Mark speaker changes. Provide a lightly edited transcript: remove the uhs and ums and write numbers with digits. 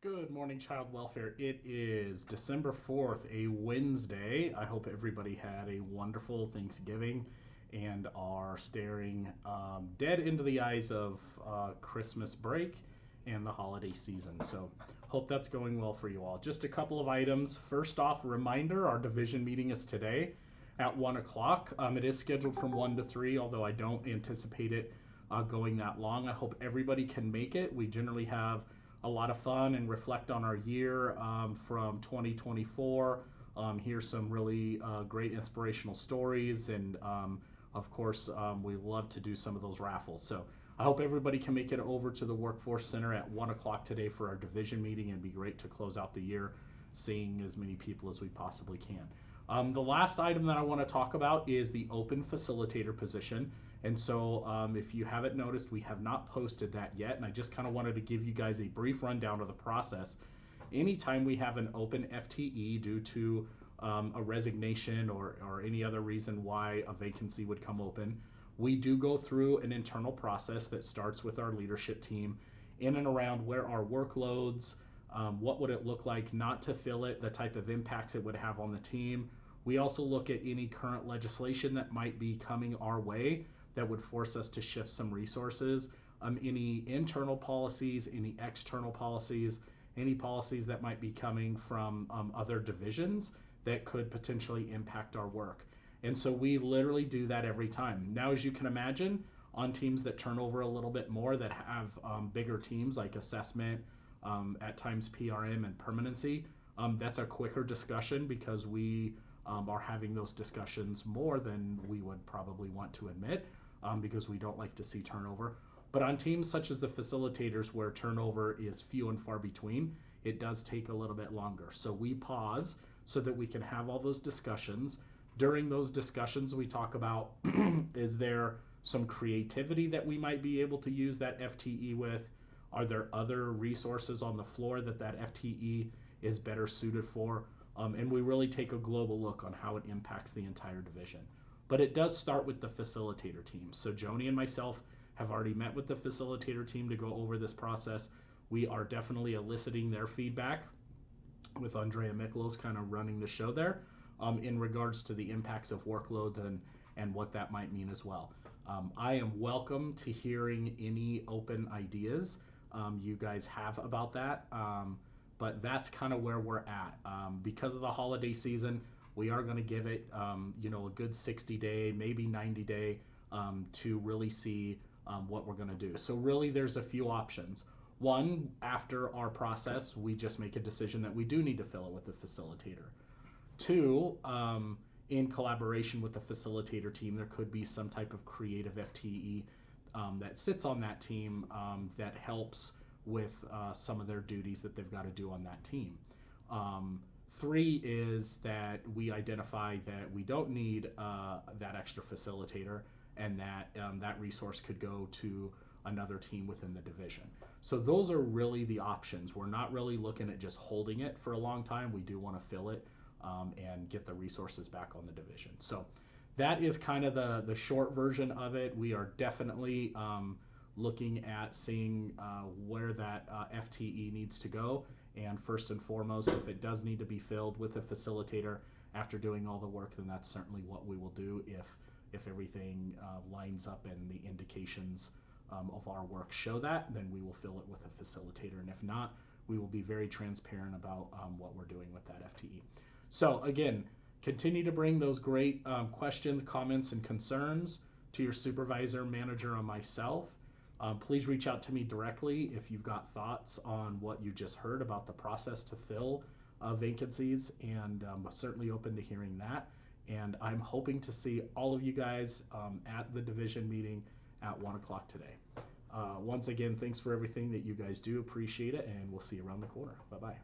Speaker 1: Good morning, child welfare. It is December 4th, a Wednesday. I hope everybody had a wonderful Thanksgiving and are staring dead into the eyes of Christmas break and the holiday season. So, hope that's going well for you all. Just a couple of items. First off, reminder our division meeting is today at 1 o'clock. It is scheduled from 1 to 3, although I don't anticipate it going that long. I hope everybody can make it. We generally have a lot of fun and reflect on our year from 2024. Hear some really great inspirational stories, and of course, we love to do some of those raffles. So I hope everybody can make it over to the Workforce Center at 1 o'clock today for our division meeting. It'd be great to close out the year seeing as many people as we possibly can. The last item that I want to talk about is the open facilitator position. And so if you haven't noticed, we have not posted that yet. And I just kind of wanted to give you guys a brief rundown of the process. Anytime we have an open FTE due to a resignation or any other reason why a vacancy would come open, we do go through an internal process that starts with our leadership team in and around where our workloads, what would it look like not to fill it, the type of impacts it would have on the team. We also look at any current legislation that might be coming our way that would force us to shift some resources, any internal policies, any external policies, any policies that might be coming from other divisions that could potentially impact our work. And so we literally do that every time. Now, as you can imagine, on teams that turn over a little bit more, that have bigger teams like assessment, at times PRM and permanency, that's a quicker discussion because we are having those discussions more than we would probably want to admit because we don't like to see turnover. But on teams such as the facilitators where turnover is few and far between, it does take a little bit longer. So we pause so that we can have all those discussions. During those discussions, we talk about is there some creativity that we might be able to use that FTE with? Are there other resources on the floor that FTE is better suited for? And we really take a global look on how it impacts the entire division. But it does start with the facilitator team. So Joni and myself have already met with the facilitator team to go over this process. We are definitely eliciting their feedback with Andrea Miklos kind of running the show there in regards to the impacts of workloads and what that might mean as well. I am welcome to hearing any open ideas you guys have about that. But that's kind of where we're at. Because of the holiday season, we are going to give it, a good 60-day, maybe 90-day to really see what we're going to do. So really, there's a few options. One, after our process, we just make a decision that we do need to fill it with a facilitator. Two, in collaboration with the facilitator team, there could be some type of creative FTE that sits on that team that helps with some of their duties that they've got to do on that team. Three is that we identify that we don't need that extra facilitator and that that resource could go to another team within the division. So those are really the options. We're not really looking at just holding it for a long time. We do want to fill it and get the resources back on the division. So that is kind of the short version of it. We are definitely looking at seeing where that FTE needs to go. And first and foremost, if it does need to be filled with a facilitator after doing all the work, then that's certainly what we will do if everything lines up and the indications of our work show that, then we will fill it with a facilitator. And if not, we will be very transparent about what we're doing with that FTE. So again, continue to bring those great questions, comments, and concerns to your supervisor, manager, or myself. Please reach out to me directly if you've got thoughts on what you just heard about the process to fill vacancies, and certainly open to hearing that. And I'm hoping to see all of you guys at the division meeting at 1 o'clock today. Once again, thanks for everything that you guys do. Appreciate it, and we'll see you around the corner. Bye-bye.